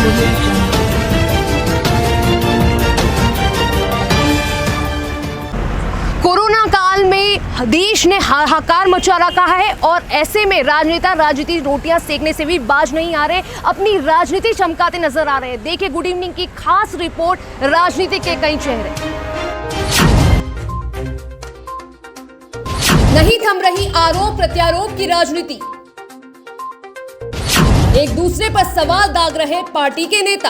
Audio Jungle। Corona काल में देश ने हाहाकार मचा रखा है और ऐसे में राजनेता राजनीति रोटियां सेकने से भी बाज नहीं आ रहे, अपनी राजनीति चमकाते नजर आ रहे हैं। देखिए गुड इवनिंग की खास रिपोर्ट, राजनीति के कई चेहरे। नहीं थम रही आरोप प्रत्यारोप की राजनीति, एक दूसरे पर सवाल दाग रहे पार्टी के नेता,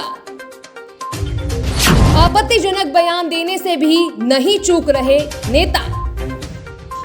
आपत्तिजनक बयान देने से भी नहीं चूक रहे नेता।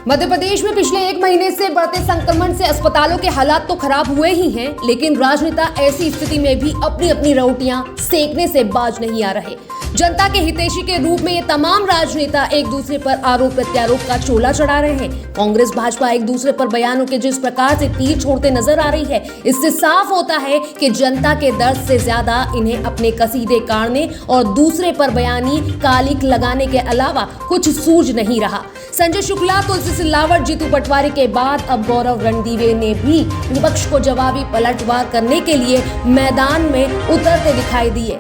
मध्य प्रदेश में पिछले एक महीने से बढ़ते संक्रमण से अस्पतालों के हालात तो खराब हुए ही हैं, लेकिन राजनेता ऐसी स्थिति में भी अपनी अपनी रोटियां सेकने से बाज नहीं आ रहे। जनता के हितैषी के रूप में ये तमाम राजनेता एक दूसरे पर आरोप प्रत्यारोप का चोला चढ़ा रहे हैं। कांग्रेस भाजपा एक दूसरे पर बयानों के जिस प्रकार से तीर छोड़ते नजर आ रही है, इससे साफ होता है कि जनता के दर्द से ज्यादा इन्हें अपने कसीदे काटने और दूसरे पर बयानी कालिक लगाने के अलावा कुछ सूझ नहीं रहा। संजय शुक्ला, तुलसी सिलावट, जीतू पटवारी के बाद अब गौरव रणदीवे ने भी विपक्ष को जवाबी पलटवार करने के लिए मैदान में उतरते दिखाई दिए।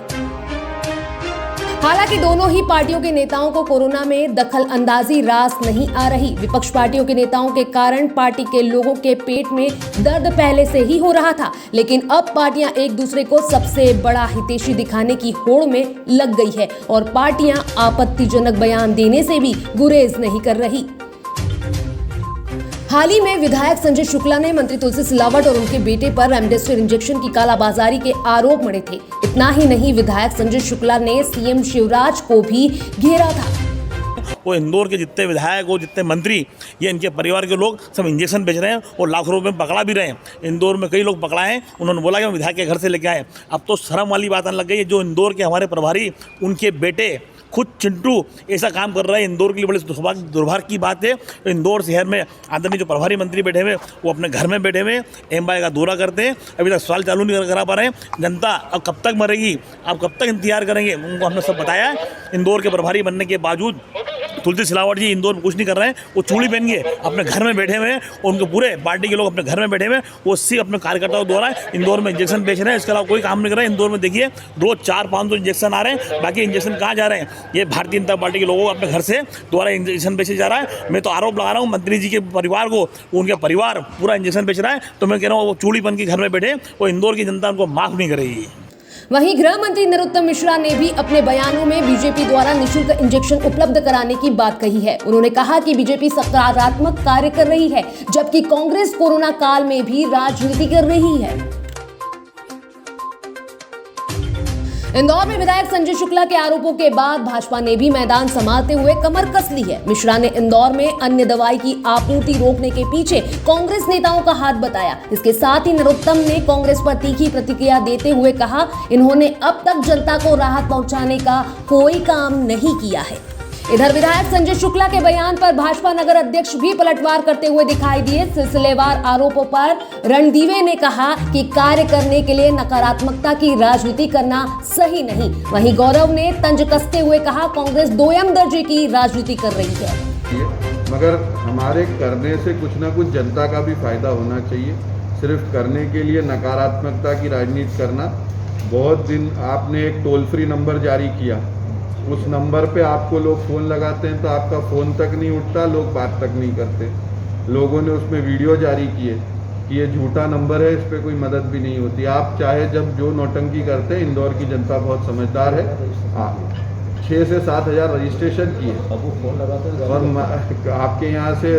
हालांकि दोनों ही पार्टियों के नेताओं को कोरोना में दखल अंदाजी रास नहीं आ रही। विपक्ष पार्टियों के नेताओं के कारण पार्टी के लोगों के पेट में दर्द पहले से ही हो रहा था, लेकिन अब पार्टियां एक दूसरे को सबसे बड़ा हितैषी दिखाने की होड़ में लग गई है और पार्टियां आपत्तिजनक बयान देने से भी गुरेज नहीं कर रही। हाल ही में विधायक संजय शुक्ला ने मंत्री तुलसी सिलावट और उनके बेटे पर रेमडेसिविर इंजेक्शन की कालाबाजारी के आरोप मढ़े थे। इतना ही नहीं, विधायक संजय शुक्ला ने सीएम शिवराज को भी घेरा था। वो इंदौर के जितने विधायक हो, जितने मंत्री, ये इनके परिवार के लोग सब इंजेक्शन बेच रहे हैं और लाखों रुपए में पकड़ा भी रहे हैं। इंदौर में कई लोग पकड़ाए हैं, उन्होंने बोला कि हम विधायक के घर से लेके आए। अब तो शर्म वाली बात आने लग गई है। जो इंदौर के हमारे प्रभारी, उनके बेटे खुद चिंटू ऐसा काम कर रहा है, इंदौर के लिए बड़े दुर्भाग्य की बात है। इंदौर शहर में आदरणीय जो प्रभारी मंत्री बैठे हुए, वो अपने घर में बैठे हुए एमबाई का दौरा करते हैं, अभी तक सवाल चालू नहीं करा पा रहे हैं। जनता अब कब तक मरेगी, अब कब तक इंतजार करेंगे, उनको हमने सब बताया है। इंदौर के प्रभारी बनने के बावजूद तुलसी सिलावट जी इंदौर में कुछ नहीं कर रहे हैं। वो चूड़ी पहन के अपने घर में बैठे हुए हैं और उनके पूरे पार्टी के लोग अपने घर में बैठे हुए हैं। वो सिर्फ अपने कार्यकर्ताओं द्वारा इंदौर में इंजेक्शन बेच रहे हैं, इसके अलावा कोई काम नहीं कर रहे हैं। इंदौर में देखिए रोज 400-500 इंजेक्शन आ रहे हैं, बाकी इंजेक्शन कहाँ जा रहे हैं? ये भारतीय जनता पार्टी के लोगों को अपने घर से द्वारा इंजेक्शन बेचे जा रहा है। मैं तो आरोप लगा रहा हूँ मंत्री जी के परिवार को, उनके परिवार पूरा इंजेक्शन बेच रहा है। तो मैं कह रहा हूँ वो चूड़ी पहन के घर में बैठे, वो इंदौर की जनता उनको माफ नहीं करेगी। वहीं गृह मंत्री नरोत्तम मिश्रा ने भी अपने बयानों में बीजेपी द्वारा निःशुल्क इंजेक्शन उपलब्ध कराने की बात कही है। उन्होंने कहा कि बीजेपी सकारात्मक कार्य कर रही है, जबकि कांग्रेस कोरोना काल में भी राजनीति कर रही है। इंदौर में विधायक संजय शुक्ला के आरोपों के बाद भाजपा ने भी मैदान संभालते हुए कमर कस ली है। मिश्रा ने इंदौर में अन्य दवाई की आपूर्ति रोकने के पीछे कांग्रेस नेताओं का हाथ बताया। इसके साथ ही नरोत्तम ने कांग्रेस पर तीखी प्रतिक्रिया देते हुए कहा, इन्होंने अब तक जनता को राहत पहुंचाने का कोई काम नहीं किया है। इधर विधायक संजय शुक्ला के बयान पर भाजपा नगर अध्यक्ष भी पलटवार करते हुए दिखाई दिए। सिलसिलेवार आरोपों पर रणदीवे ने कहा कि कार्य करने के लिए नकारात्मकता की राजनीति करना सही नहीं। वहीं गौरव ने तंज कसते हुए कहा, कांग्रेस दोयम दर्जे की राजनीति कर रही है। मगर हमारे करने से कुछ ना कुछ जनता का भी फायदा होना चाहिए। सिर्फ करने के लिए नकारात्मकता की राजनीति करना, बहुत दिन आपने एक टोल फ्री नंबर जारी किया, उस नंबर पे आपको लोग फ़ोन लगाते हैं तो आपका फ़ोन तक नहीं उठता, लोग बात तक नहीं करते। लोगों ने उसमें वीडियो जारी किए कि ये झूठा नंबर है, इस पर कोई मदद भी नहीं होती। आप चाहे जब जो नौटंकी करते हैं, इंदौर की जनता बहुत समझदार है। 6 से 7 हज़ार रजिस्ट्रेशन किए और आपके यहाँ से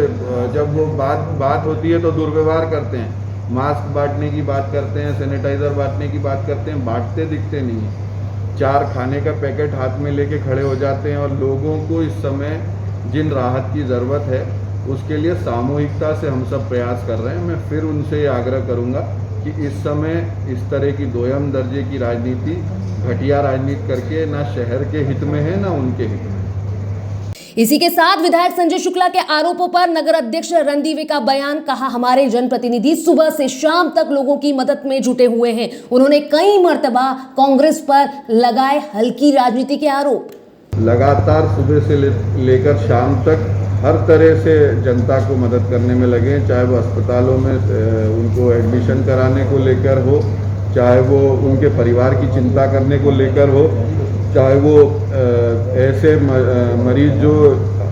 जब वो बात होती है तो दुर्व्यवहार करते हैं, मास्क बांटने की बात करते हैं, सैनिटाइज़र बांटने की बात करते हैं, बांटते दिखते नहीं हैं। 4 खाने का पैकेट हाथ में लेके खड़े हो जाते हैं और लोगों को इस समय जिन राहत की ज़रूरत है उसके लिए सामूहिकता से हम सब प्रयास कर रहे हैं। मैं फिर उनसे आग्रह करूंगा कि इस समय इस तरह की दोयम दर्जे की राजनीति, घटिया राजनीति करके ना शहर के हित में है ना उनके हित में। इसी के साथ विधायक संजय शुक्ला के आरोपों पर नगर अध्यक्ष रणदीवे का बयान, कहा, हमारे जनप्रतिनिधि सुबह से शाम तक लोगों की मदद में जुटे हुए हैं। उन्होंने कई मर्तबा कांग्रेस पर लगाए हल्की राजनीति के आरोप। लगातार सुबह से लेकर शाम तक हर तरह से जनता को मदद करने में लगे, चाहे वो अस्पतालों में उनको एडमिशन कराने को लेकर हो, चाहे वो उनके परिवार की चिंता करने को लेकर हो, चाहे वो ऐसे मरीज जो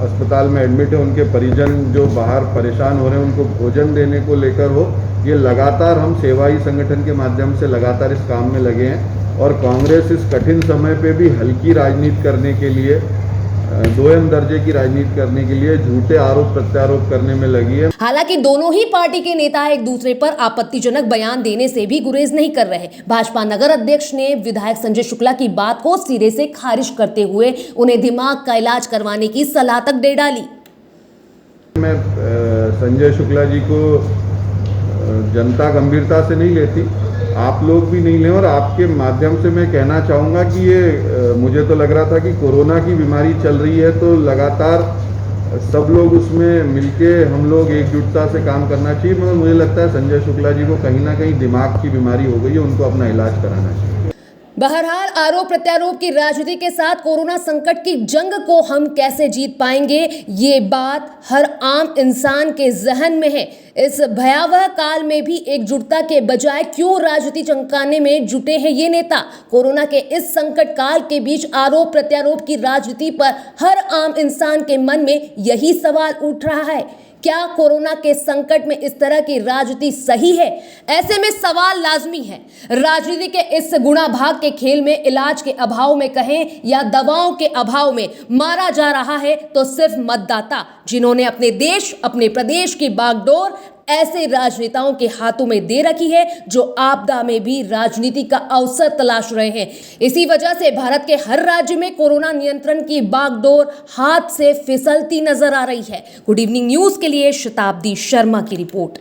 अस्पताल में एडमिट है उनके परिजन जो बाहर परेशान हो रहे हैं उनको भोजन देने को लेकर हो। ये लगातार हम सेवाई संगठन के माध्यम से लगातार इस काम में लगे हैं और कांग्रेस इस कठिन समय पे भी हल्की राजनीति करने के लिए, दोयम दर्जे की राजनीति करने के लिए झूठे आरोप प्रत्यारोप करने में लगी है। हालांकि दोनों ही पार्टी के नेता एक दूसरे पर आपत्तिजनक बयान देने से भी गुरेज नहीं कर रहे। भाजपा नगर अध्यक्ष ने विधायक संजय शुक्ला की बात को सिरे से खारिज करते हुए उन्हें दिमाग का इलाज करवाने की सलाह तक दे डाली। मैं संजय शुक्ला जी को जनता गंभीरता से नहीं लेती, आप लोग भी नहीं लें, और आपके माध्यम से मैं कहना चाहूँगा कि ये मुझे तो लग रहा था कि कोरोना की बीमारी चल रही है तो लगातार सब लोग उसमें मिलके हम लोग एकजुटता से काम करना चाहिए, मगर मुझे लगता है संजय शुक्ला जी को कहीं ना कहीं दिमाग की बीमारी हो गई है, उनको अपना इलाज कराना चाहिए। बहरहाल आरोप प्रत्यारोप की राजनीति के साथ कोरोना संकट की जंग को हम कैसे जीत पाएंगे, ये बात हर आम इंसान के जहन में है। इस भयावह काल में भी एकजुटता के बजाय क्यों राजनीति चमकाने में जुटे हैं ये नेता? कोरोना के इस संकट काल के बीच आरोप प्रत्यारोप की राजनीति पर हर आम इंसान के मन में यही सवाल उठ रहा है, क्या कोरोना के संकट में इस तरह की राजनीति सही है? ऐसे में सवाल लाजमी है, राजनीति के इस गुणा भाग के खेल में इलाज के अभाव में कहें या दवाओं के अभाव में मारा जा रहा है तो सिर्फ मतदाता, जिन्होंने अपने देश, अपने प्रदेश की बागडोर ऐसे राजनेताओं के हाथों में दे रखी है जो आपदा में भी राजनीति का अवसर तलाश रहे हैं। इसी वजह से भारत के हर राज्य में कोरोना नियंत्रण की बागडोर हाथ से फिसलती नजर आ रही है। गुड इवनिंग न्यूज के लिए शताब्दी शर्मा की रिपोर्ट।